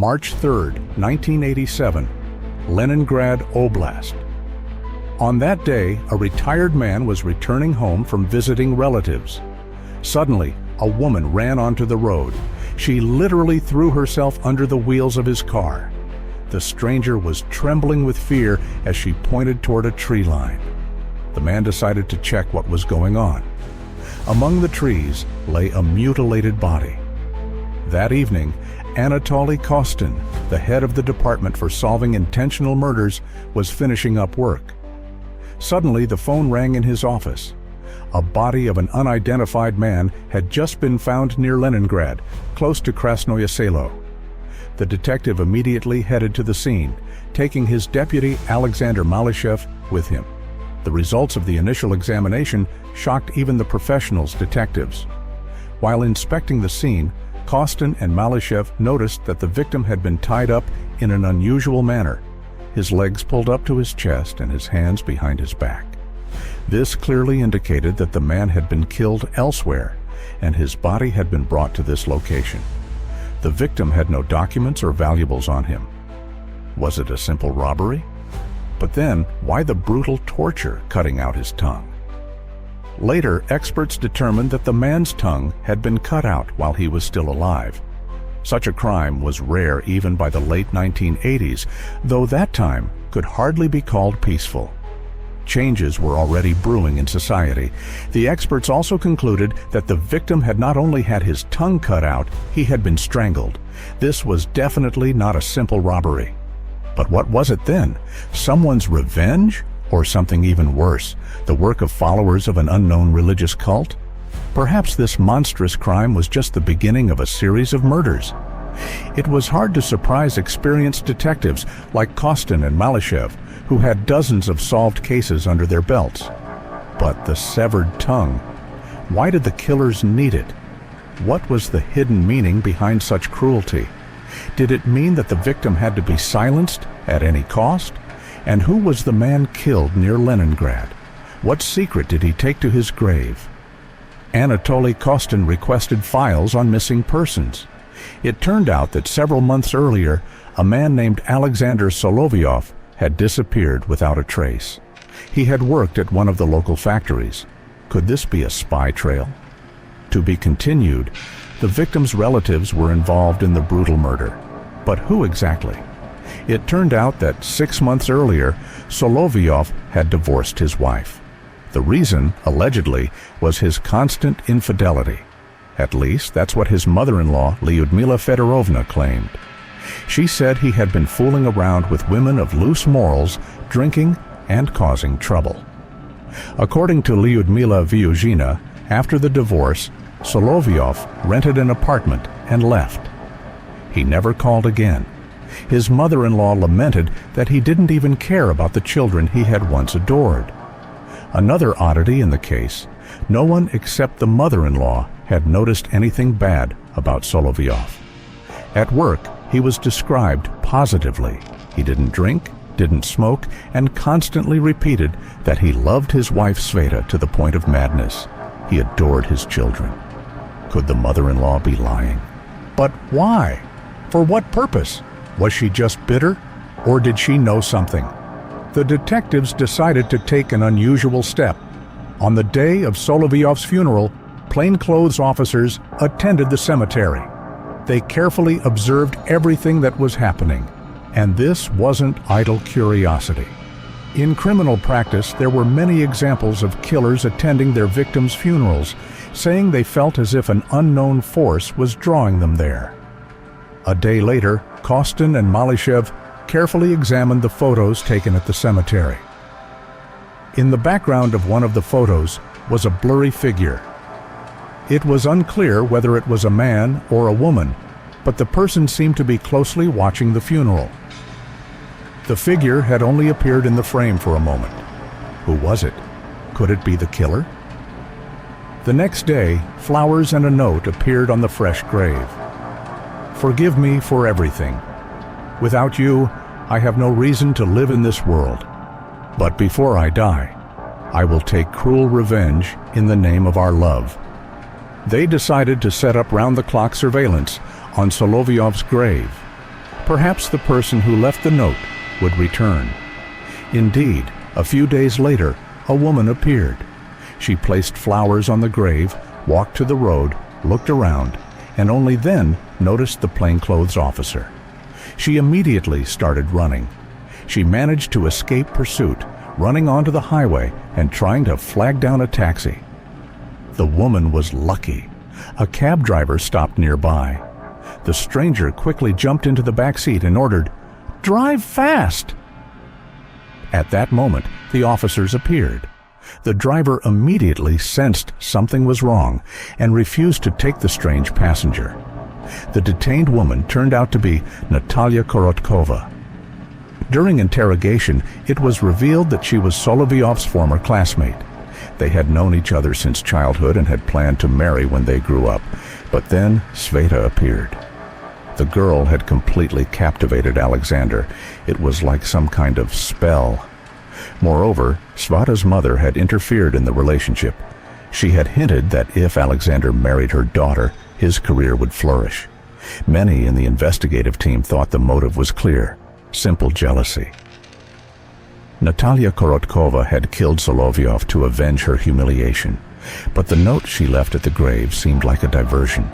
March 3, 1987, Leningrad Oblast. On that day, a retired man was returning home from visiting relatives. Suddenly, a woman ran onto the road. She literally threw herself under the wheels of his car. The stranger was trembling with fear as she pointed toward a tree line. The man decided to check what was going on. Among the trees lay a mutilated body. That evening, Anatoly Kostin, the head of the Department for Solving Intentional Murders, was finishing up work. Suddenly, the phone rang in his office. A body of an unidentified man had just been found near Leningrad, close to Krasnoye Selo. The detective immediately headed to the scene, taking his deputy Alexander Malyshev with him. The results of the initial examination shocked even the professionals detectives. While inspecting the scene, Kostin and Malyshev noticed that the victim had been tied up in an unusual manner, his legs pulled up to his chest and his hands behind his back. This clearly indicated that the man had been killed elsewhere, and his body had been brought to this location. The victim had no documents or valuables on him. Was it a simple robbery? But then, why the brutal torture cutting out his tongue? Later, experts determined that the man's tongue had been cut out while he was still alive. Such a crime was rare even by the late 1980s, though that time could hardly be called peaceful. Changes were already brewing in society. The experts also concluded that the victim had not only had his tongue cut out, he had been strangled. This was definitely not a simple robbery. But what was it then? Someone's revenge? Or something even worse, the work of followers of an unknown religious cult? Perhaps this monstrous crime was just the beginning of a series of murders. It was hard to surprise experienced detectives like Kostin and Malyshev, who had dozens of solved cases under their belts. But the severed tongue, why did the killers need it? What was the hidden meaning behind such cruelty? Did it mean that the victim had to be silenced at any cost? And who was the man killed near Leningrad? What secret did he take to his grave? Anatoly Kostin requested files on missing persons. It turned out that several months earlier, a man named Alexander Solovyov had disappeared without a trace. He had worked at one of the local factories. Could this be a spy trail? To be continued. The victim's relatives were involved in the brutal murder. But who exactly? It turned out that 6 months earlier, Solovyov had divorced his wife. The reason, allegedly, was his constant infidelity. At least, that's what his mother-in-law, Lyudmila Fedorovna, claimed. She said he had been fooling around with women of loose morals, drinking, and causing trouble. According to Lyudmila Vyuzhina, after the divorce, Solovyov rented an apartment and left. He never called again. His mother-in-law lamented that he didn't even care about the children he had once adored. Another oddity in the case, no one except the mother-in-law had noticed anything bad about Solovyov. At work, he was described positively. He didn't drink, didn't smoke, and constantly repeated that he loved his wife Sveta to the point of madness. He adored his children. Could the mother-in-law be lying? But why? For what purpose? Was she just bitter, or did she know something? The detectives decided to take an unusual step. On the day of Solovyov's funeral, plainclothes officers attended the cemetery. They carefully observed everything that was happening, and this wasn't idle curiosity. In criminal practice, there were many examples of killers attending their victims' funerals, saying they felt as if an unknown force was drawing them there. A day later, Kostin and Malyshev carefully examined the photos taken at the cemetery. In the background of one of the photos was a blurry figure. It was unclear whether it was a man or a woman, but the person seemed to be closely watching the funeral. The figure had only appeared in the frame for a moment. Who was it? Could it be the killer? The next day, flowers and a note appeared on the fresh grave. "Forgive me for everything. Without you, I have no reason to live in this world. But before I die, I will take cruel revenge in the name of our love." They decided to set up round-the-clock surveillance on Solovyov's grave. Perhaps the person who left the note would return. Indeed, a few days later, a woman appeared. She placed flowers on the grave, walked to the road, looked around, and only then noticed the plainclothes officer. She immediately started running. She managed to escape pursuit, running onto the highway and trying to flag down a taxi. The woman was lucky. A cab driver stopped nearby. The stranger quickly jumped into the back seat and ordered, "Drive fast!" At that moment, the officers appeared. The driver immediately sensed something was wrong and refused to take the strange passenger. The detained woman turned out to be Natalia Korotkova. During interrogation, it was revealed that she was Solovyov's former classmate. They had known each other since childhood and had planned to marry when they grew up, but then Sveta appeared. The girl had completely captivated Alexander. It was like some kind of spell. Moreover, Sveta's mother had interfered in the relationship. She had hinted that if Alexander married her daughter, his career would flourish. Many in the investigative team thought the motive was clear: simple jealousy. Natalia Korotkova had killed Solovyov to avenge her humiliation, but the note she left at the grave seemed like a diversion.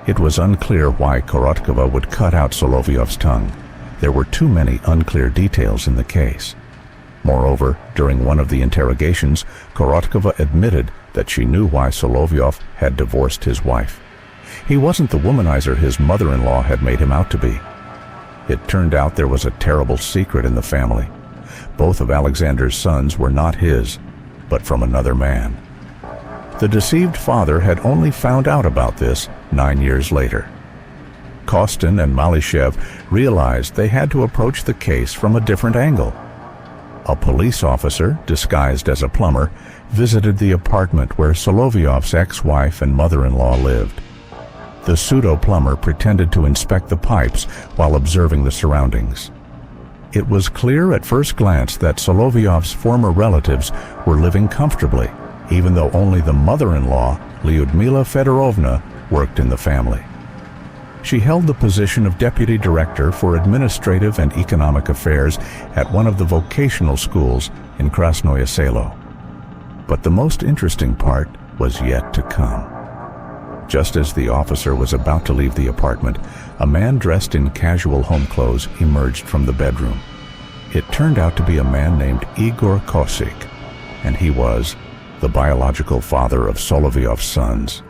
It was unclear why Korotkova would cut out Solovyov's tongue. There were too many unclear details in the case. Moreover, during one of the interrogations, Korotkova admitted that she knew why Solovyov had divorced his wife. He wasn't the womanizer his mother-in-law had made him out to be. It turned out there was a terrible secret in the family. Both of Alexander's sons were not his, but from another man. The deceived father had only found out about this 9 years later. Kostin and Malyshev realized they had to approach the case from a different angle. A police officer, disguised as a plumber, visited the apartment where Solovyov's ex-wife and mother-in-law lived. The pseudo-plumber pretended to inspect the pipes while observing the surroundings. It was clear at first glance that Solovyov's former relatives were living comfortably, even though only the mother-in-law, Lyudmila Fedorovna, worked in the family. She held the position of deputy director for administrative and economic affairs at one of the vocational schools in Krasnoye Selo. But the most interesting part was yet to come. Just as the officer was about to leave the apartment, a man dressed in casual home clothes emerged from the bedroom. It turned out to be a man named Igor Kosik, and he was the biological father of Solovyov's sons.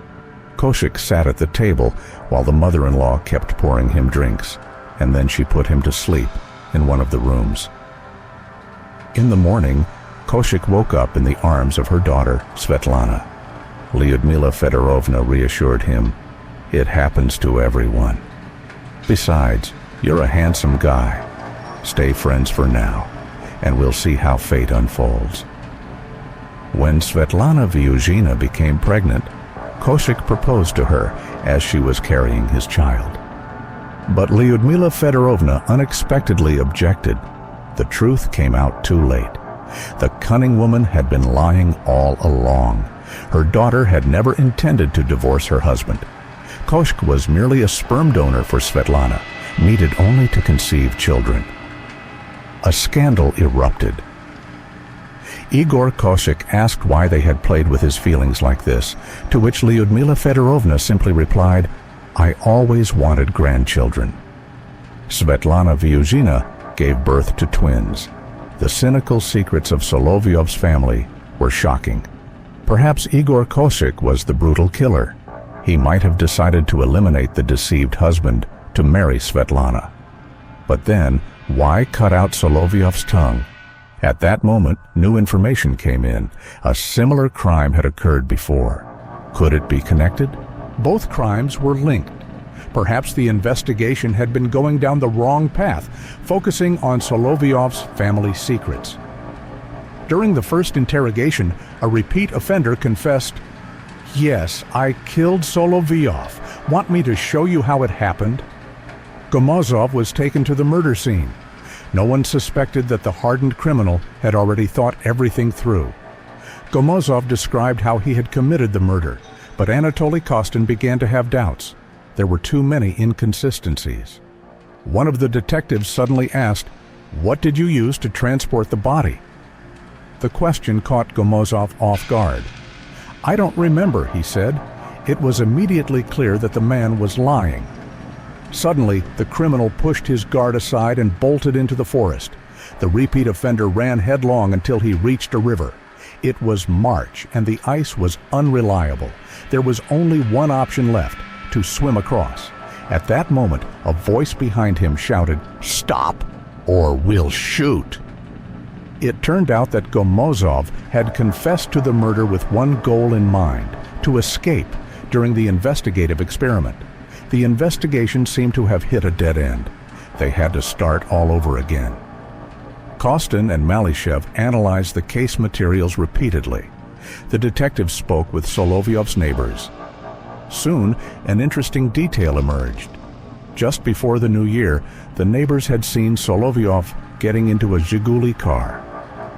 Kosik sat at the table while the mother-in-law kept pouring him drinks, and then she put him to sleep in one of the rooms. In the morning, Kosik woke up in the arms of her daughter, Svetlana. Lyudmila Fedorovna reassured him, "It happens to everyone. Besides, you're a handsome guy. Stay friends for now, and we'll see how fate unfolds." When Svetlana Vyuzhina became pregnant, Kosik proposed to her as she was carrying his child. But Lyudmila Fedorovna unexpectedly objected. The truth came out too late. The cunning woman had been lying all along. Her daughter had never intended to divorce her husband. Kosik was merely a sperm donor for Svetlana, needed only to conceive children. A scandal erupted. Igor Kosik asked why they had played with his feelings like this, to which Lyudmila Fedorovna simply replied, "I always wanted grandchildren." Svetlana Vyuzhina gave birth to twins. The cynical secrets of Solovyov's family were shocking. Perhaps Igor Kosik was the brutal killer. He might have decided to eliminate the deceived husband to marry Svetlana. But then, why cut out Solovyov's tongue? At that moment, new information came in. A similar crime had occurred before. Could it be connected? Both crimes were linked. Perhaps the investigation had been going down the wrong path, focusing on Solovyov's family secrets. During the first interrogation, a repeat offender confessed, "Yes, I killed Solovyov. Want me to show you how it happened?" Gomozov was taken to the murder scene. No one suspected that the hardened criminal had already thought everything through. Gomozov described how he had committed the murder, but Anatoly Kostin began to have doubts. There were too many inconsistencies. One of the detectives suddenly asked, "What did you use to transport the body?" The question caught Gomozov off guard. "I don't remember," he said. It was immediately clear that the man was lying. Suddenly, the criminal pushed his guard aside and bolted into the forest. The repeat offender ran headlong until he reached a river. It was March, and the ice was unreliable. There was only one option left: to swim across. At that moment, a voice behind him shouted, "Stop, or we'll shoot." It turned out that Gomozov had confessed to the murder with one goal in mind: to escape during the investigative experiment. The investigation seemed to have hit a dead end. They had to start all over again. Kostin and Malyshev analyzed the case materials repeatedly. The detectives spoke with Solovyov's neighbors. Soon, an interesting detail emerged. Just before the new year, the neighbors had seen Solovyov getting into a Zhiguli car.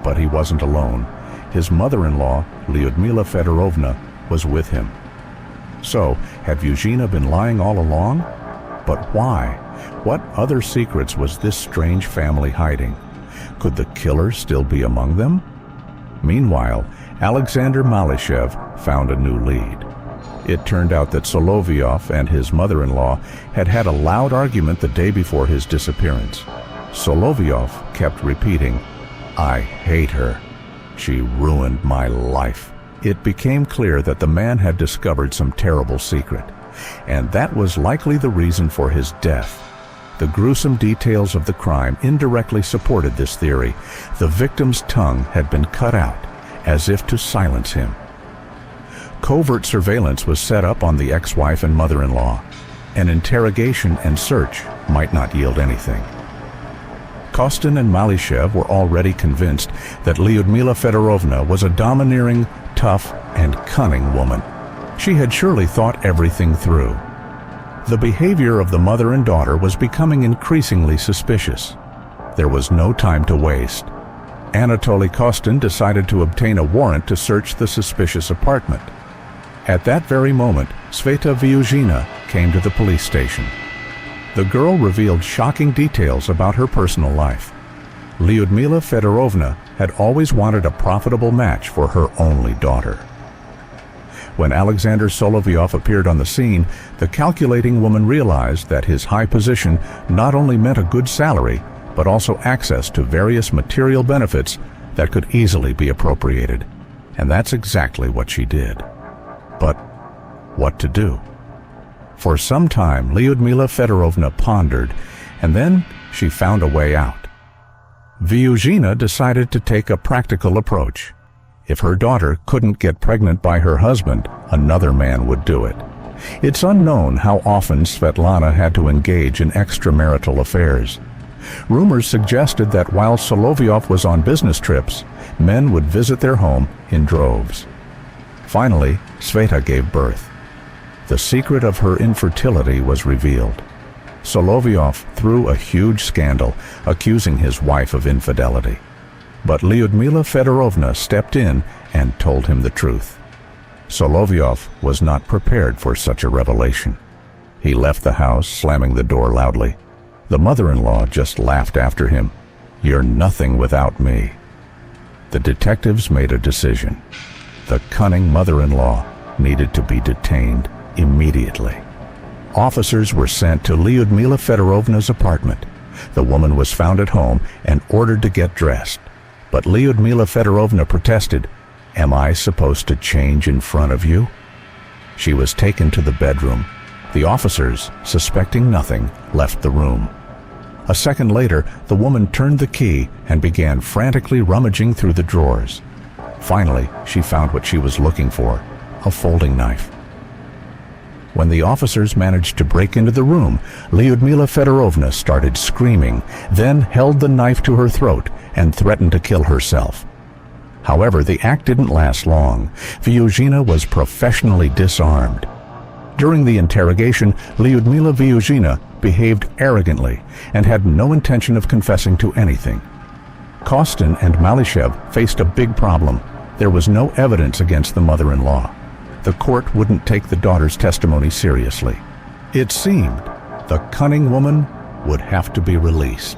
But he wasn't alone. His mother-in-law, Lyudmila Fedorovna, was with him. So, had Vyuzhina been lying all along? But why? What other secrets was this strange family hiding? Could the killer still be among them? Meanwhile, Alexander Malyshev found a new lead. It turned out that Solovyov and his mother-in-law had had a loud argument the day before his disappearance. Solovyov kept repeating, "I hate her. She ruined my life." It became clear that the man had discovered some terrible secret, and that was likely the reason for his death. The gruesome details of the crime indirectly supported this theory. The victim's tongue had been cut out, as if to silence him. Covert surveillance was set up on the ex-wife and mother-in-law. An interrogation and search might not yield anything. Kostin and Malyshev were already convinced that Lyudmila Fedorovna was a domineering, tough, and cunning woman. She had surely thought everything through. The behavior of the mother and daughter was becoming increasingly suspicious. There was no time to waste. Anatoly Kostin decided to obtain a warrant to search the suspicious apartment. At that very moment, Sveta Vyuzhina came to the police station. The girl revealed shocking details about her personal life. Lyudmila Fedorovna had always wanted a profitable match for her only daughter. When Alexander Solovyov appeared on the scene, the calculating woman realized that his high position not only meant a good salary, but also access to various material benefits that could easily be appropriated. And that's exactly what she did. But what to do? For some time, Lyudmila Fedorovna pondered, and then she found a way out. Vyuzhina decided to take a practical approach. If her daughter couldn't get pregnant by her husband, another man would do it. It's unknown how often Svetlana had to engage in extramarital affairs. Rumors suggested that while Solovyov was on business trips, men would visit their home in droves. Finally, Sveta gave birth. The secret of her infertility was revealed. Solovyov threw a huge scandal, accusing his wife of infidelity. But Lyudmila Fedorovna stepped in and told him the truth. Solovyov was not prepared for such a revelation. He left the house, slamming the door loudly. The mother-in-law just laughed after him. "You're nothing without me." The detectives made a decision. The cunning mother-in-law needed to be detained immediately. Officers were sent to Lyudmila Fedorovna's apartment. The woman was found at home and ordered to get dressed. But Lyudmila Fedorovna protested, "Am I supposed to change in front of you?" She was taken to the bedroom. The officers, suspecting nothing, left the room. A second later, the woman turned the key and began frantically rummaging through the drawers. Finally, she found what she was looking for, a folding knife. When the officers managed to break into the room, Lyudmila Fedorovna started screaming, then held the knife to her throat and threatened to kill herself. However, the act didn't last long. Vyuzhina was professionally disarmed. During the interrogation, Lyudmila Vyuzhina behaved arrogantly and had no intention of confessing to anything. Kostin and Malyshev faced a big problem. There was no evidence against the mother-in-law. The court wouldn't take the daughter's testimony seriously. It seemed the cunning woman would have to be released.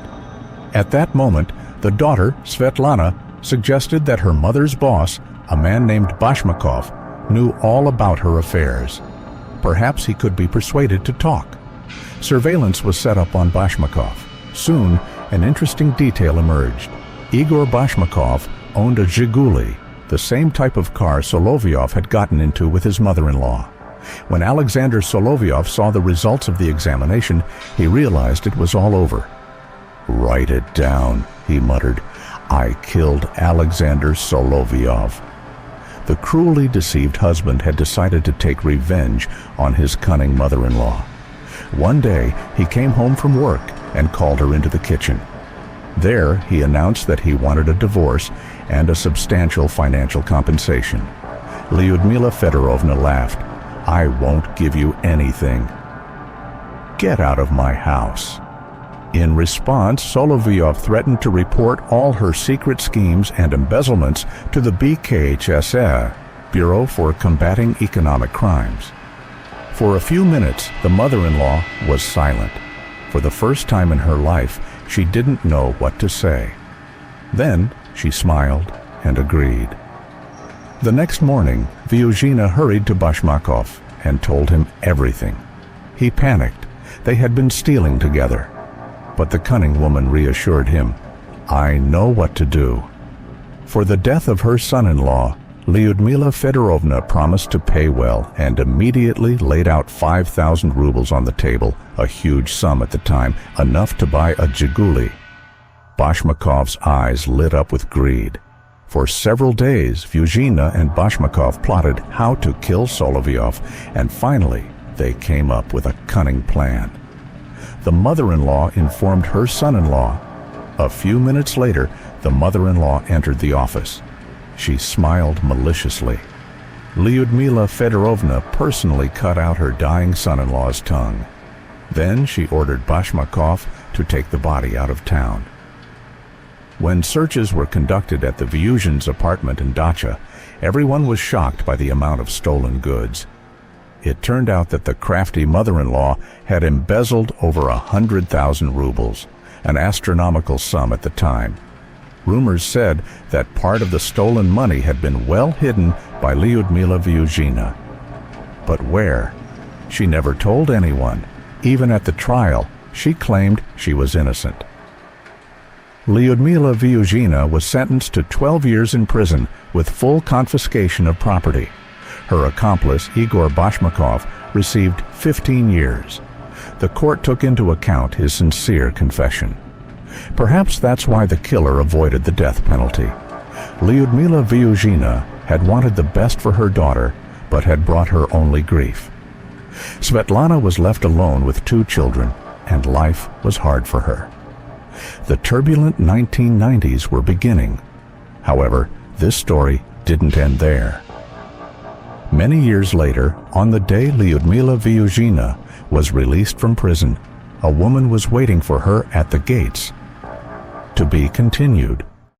At that moment, the daughter, Svetlana, suggested that her mother's boss, a man named Bashmakov, knew all about her affairs. Perhaps he could be persuaded to talk. Surveillance was set up on Bashmakov. Soon, an interesting detail emerged. Igor Bashmakov owned a Zhiguli, the same type of car Solovyov had gotten into with his mother-in-law. When Alexander Solovyov saw the results of the examination, he realized it was all over. "Write it down," he muttered. "I killed Alexander Solovyov." The cruelly deceived husband had decided to take revenge on his cunning mother-in-law. One day, he came home from work and called her into the kitchen. There, he announced that he wanted a divorce and a substantial financial compensation. Lyudmila Fedorovna laughed. "I won't give you anything. Get out of my house." In response, Solovyov threatened to report all her secret schemes and embezzlements to the BKHSR, Bureau for Combating Economic Crimes. For a few minutes, the mother-in-law was silent. For the first time in her life, she didn't know what to say. Then she smiled and agreed. The next morning, Vyuzhina hurried to Bashmakov and told him everything. He panicked. They had been stealing together. But the cunning woman reassured him, "I know what to do." For the death of her son-in-law, Lyudmila Fedorovna promised to pay well and immediately laid out 5,000 rubles on the table, a huge sum at the time, enough to buy a Zhiguli. Bashmakov's eyes lit up with greed. For several days, Vyuzhina and Bashmakov plotted how to kill Solovyov, and finally, they came up with a cunning plan. The mother-in-law informed her son-in-law. A few minutes later, the mother-in-law entered the office. She smiled maliciously. Lyudmila Fedorovna personally cut out her dying son-in-law's tongue. Then she ordered Bashmakov to take the body out of town. When searches were conducted at the Vyuzhin's apartment and dacha, everyone was shocked by the amount of stolen goods. It turned out that the crafty mother-in-law had embezzled over 100,000 rubles, an astronomical sum at the time. Rumors said that part of the stolen money had been well hidden by Lyudmila Vyuzhina. But where? She never told anyone. Even at the trial, she claimed she was innocent. Lyudmila Vyuzhina was sentenced to 12 years in prison with full confiscation of property. Her accomplice, Igor Bashmakov, received 15 years. The court took into account his sincere confession. Perhaps that's why the killer avoided the death penalty. Lyudmila Vyuzhina had wanted the best for her daughter, but had brought her only grief. Svetlana was left alone with 2 children, and life was hard for her. The turbulent 1990s were beginning. However, this story didn't end there. Many years later, on the day Lyudmila Vyuzhina was released from prison, a woman was waiting for her at the gates. To be continued.